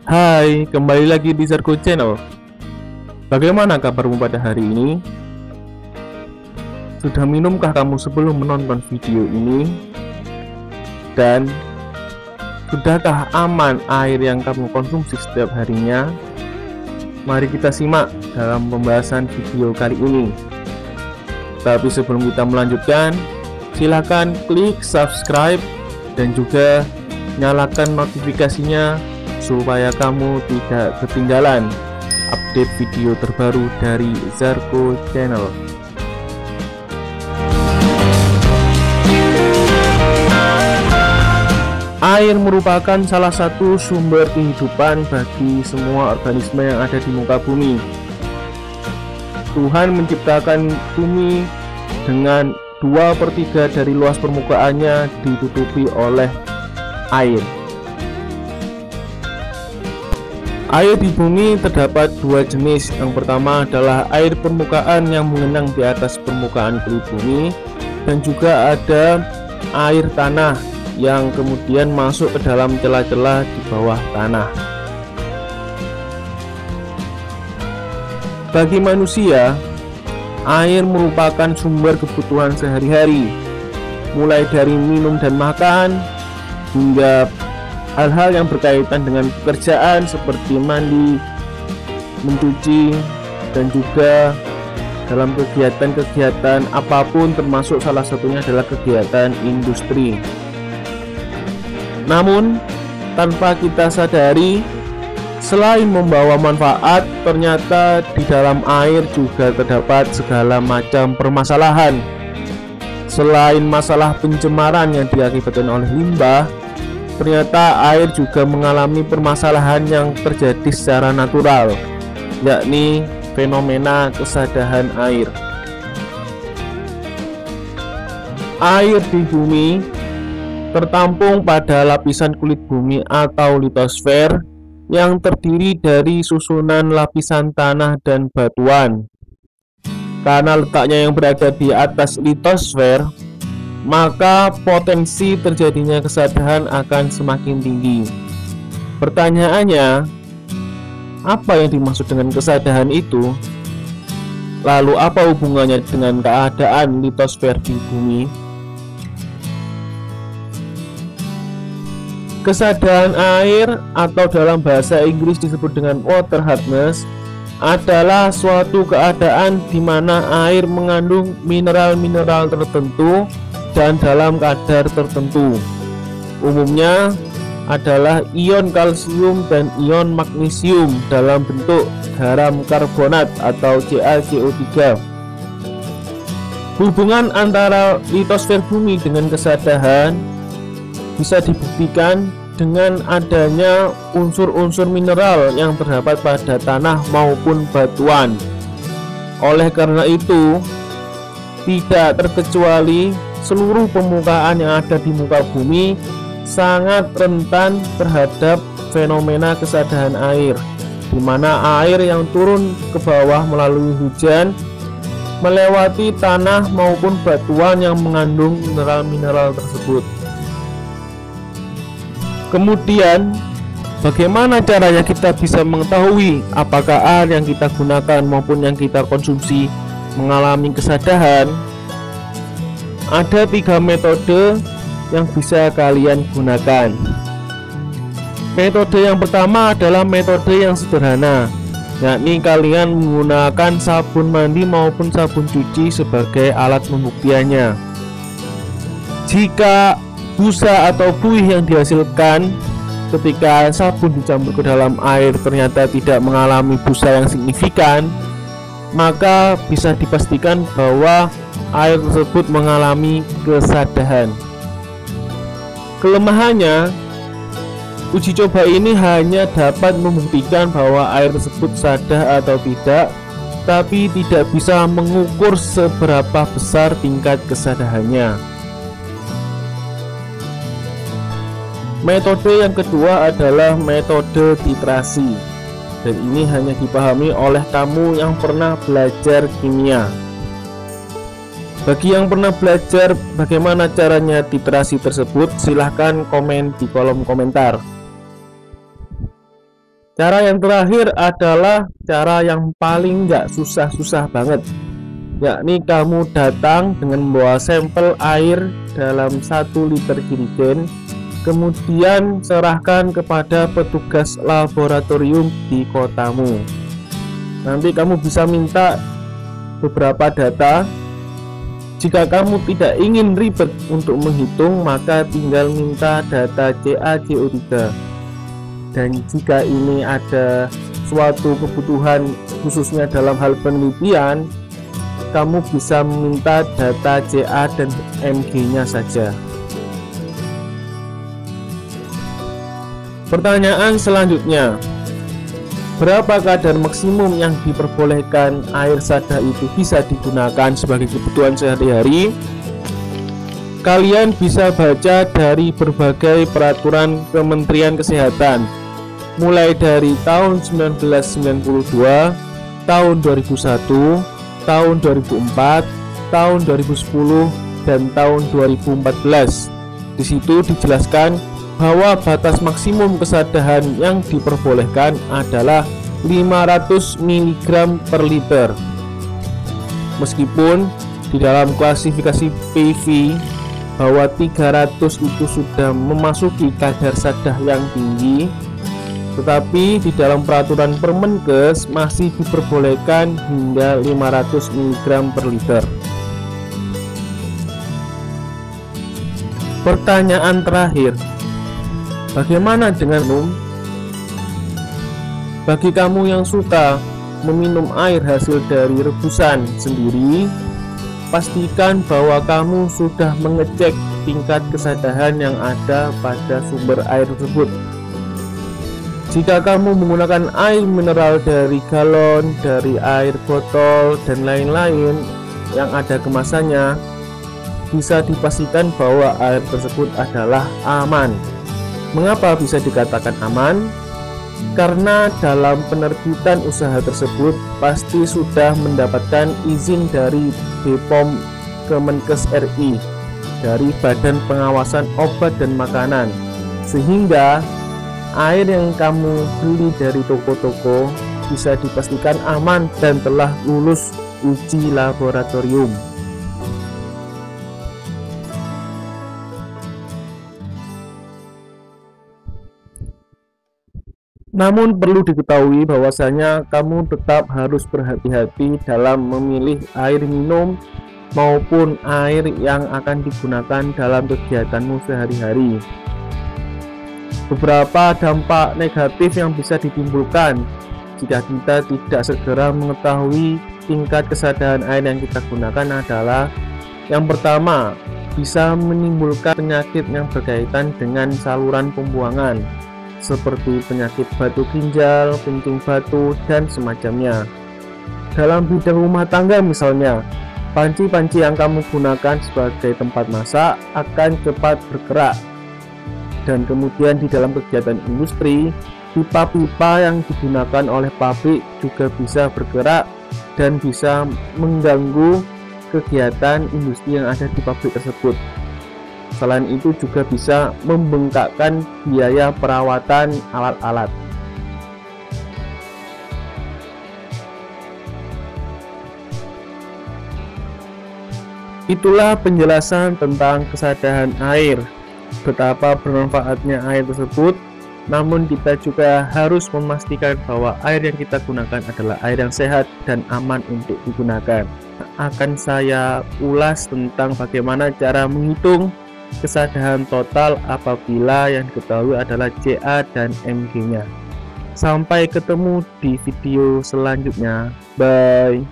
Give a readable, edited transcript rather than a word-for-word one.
Hai, kembali lagi di Zarko Channel. Bagaimana kabarmu pada hari ini? Sudah minumkah kamu sebelum menonton video ini? Dan sudahkah aman air yang kamu konsumsi setiap harinya? Mari kita simak dalam pembahasan video kali ini. Tapi sebelum kita melanjutkan, silakan klik subscribe dan juga nyalakan notifikasinya supaya kamu tidak ketinggalan update video terbaru dari Zarko Channel. Air merupakan salah satu sumber kehidupan bagi semua organisme yang ada di muka bumi. Tuhan menciptakan bumi dengan 2/3 dari luas permukaannya ditutupi oleh air. Air di bumi terdapat dua jenis. Yang pertama adalah air permukaan yang mengenang di atas permukaan kulit bumi, dan juga ada air tanah yang kemudian masuk ke dalam celah-celah di bawah tanah. Bagi manusia, air merupakan sumber kebutuhan sehari-hari, mulai dari minum dan makan hingga hal-hal yang berkaitan dengan pekerjaan seperti mandi, mencuci, dan juga dalam kegiatan-kegiatan apapun, termasuk salah satunya adalah kegiatan industri. Namun, tanpa kita sadari, selain membawa manfaat, ternyata di dalam air juga terdapat segala macam permasalahan. Selain masalah pencemaran yang diakibatkan oleh limbah, ternyata air juga mengalami permasalahan yang terjadi secara natural, yakni fenomena kesadahan air. Air di bumi tertampung pada lapisan kulit bumi atau litosfer yang terdiri dari susunan lapisan tanah dan batuan. Karena letaknya yang berada di atas litosfer, maka potensi terjadinya kesadahan akan semakin tinggi. Pertanyaannya, apa yang dimaksud dengan kesadahan itu? Lalu apa hubungannya dengan keadaan litosfer di bumi? Kesadahan air, atau dalam bahasa Inggris disebut dengan water hardness, adalah suatu keadaan di mana air mengandung mineral-mineral tertentu dan dalam kadar tertentu. Umumnya adalah ion kalsium dan ion magnesium dalam bentuk garam karbonat atau CaCO3. Hubungan antara litosfer bumi dengan kesadahan bisa dibuktikan dengan adanya unsur-unsur mineral yang terdapat pada tanah maupun batuan. Oleh karena itu, tidak terkecuali seluruh permukaan yang ada di muka bumi sangat rentan terhadap fenomena kesadahan air, di mana air yang turun ke bawah melalui hujan melewati tanah maupun batuan yang mengandung mineral-mineral tersebut. Kemudian, bagaimana caranya kita bisa mengetahui apakah air yang kita gunakan maupun yang kita konsumsi mengalami kesadahan? Ada 3 metode yang bisa kalian gunakan. Metode yang pertama adalah metode yang sederhana, yakni kalian menggunakan sabun mandi maupun sabun cuci sebagai alat pembuktiannya. Jika busa atau buih yang dihasilkan ketika sabun dicampur ke dalam air ternyata tidak mengalami busa yang signifikan, maka bisa dipastikan bahwa air tersebut mengalami kesadahan. Kelemahannya, uji coba ini hanya dapat membuktikan bahwa air tersebut sadar atau tidak, tapi tidak bisa mengukur seberapa besar tingkat kesadarannya. Metode yang kedua adalah metode titrasi, dan ini hanya dipahami oleh kamu yang pernah belajar kimia. Bagi yang pernah belajar bagaimana caranya titrasi tersebut, silahkan komen di kolom komentar. Cara yang terakhir adalah cara yang paling nggak susah-susah banget, yakni kamu datang dengan membawa sampel air dalam 1 liter jerigen, kemudian serahkan kepada petugas laboratorium di kotamu. Nanti kamu bisa minta beberapa data. Jika kamu tidak ingin ribet untuk menghitung, maka tinggal minta data CaCO3. Dan jika ini ada suatu kebutuhan khususnya dalam hal penelitian, kamu bisa meminta data Ca dan Mg-nya saja. Pertanyaan selanjutnya, berapa kadar maksimum yang diperbolehkan air sadah itu bisa digunakan sebagai kebutuhan sehari-hari? Kalian bisa baca dari berbagai peraturan Kementerian Kesehatan, mulai dari tahun 1992, tahun 2001, tahun 2004, tahun 2010, dan tahun 2014. Di situ dijelaskan bahwa batas maksimum kesadahan yang diperbolehkan adalah 500 mg per liter. Meskipun di dalam klasifikasi PV bahwa 300 itu sudah memasuki kadar sadah yang tinggi, tetapi di dalam peraturan Permenkes masih diperbolehkan hingga 500 mg per liter. Pertanyaan terakhir, bagaimana dengan minum? Bagi kamu yang suka meminum air hasil dari rebusan sendiri, pastikan bahwa kamu sudah mengecek tingkat kesadahan yang ada pada sumber air tersebut. Jika kamu menggunakan air mineral dari galon, dari air botol, dan lain-lain yang ada kemasannya, bisa dipastikan bahwa air tersebut adalah aman. Mengapa bisa dikatakan aman? Karena dalam penerbitan usaha tersebut pasti sudah mendapatkan izin dari BPOM Kemenkes RI, dari Badan Pengawasan Obat dan Makanan, sehingga air yang kamu beli dari toko-toko bisa dipastikan aman dan telah lulus uji laboratorium. Namun perlu diketahui bahwasanya kamu tetap harus berhati-hati dalam memilih air minum maupun air yang akan digunakan dalam kegiatanmu sehari-hari. Beberapa dampak negatif yang bisa ditimbulkan jika kita tidak segera mengetahui tingkat kesadaran air yang kita gunakan adalah, yang pertama, bisa menimbulkan penyakit yang berkaitan dengan saluran pembuangan seperti penyakit batu ginjal, kencing batu, dan semacamnya. Dalam bidang rumah tangga misalnya, panci-panci yang kamu gunakan sebagai tempat masak akan cepat bergerak. Dan kemudian di dalam kegiatan industri, pipa-pipa yang digunakan oleh pabrik juga bisa bergerak dan bisa mengganggu kegiatan industri yang ada di pabrik tersebut. Selain itu juga bisa membengkakkan biaya perawatan alat-alat. Itulah penjelasan tentang kesadaran air. Betapa bermanfaatnya air tersebut, namun kita juga harus memastikan bahwa air yang kita gunakan adalah air yang sehat dan aman untuk digunakan. Akan saya ulas tentang bagaimana cara menghitung kesadaran total apabila yang diketahui adalah Ca dan Mg-nya. Sampai ketemu di video selanjutnya. Bye.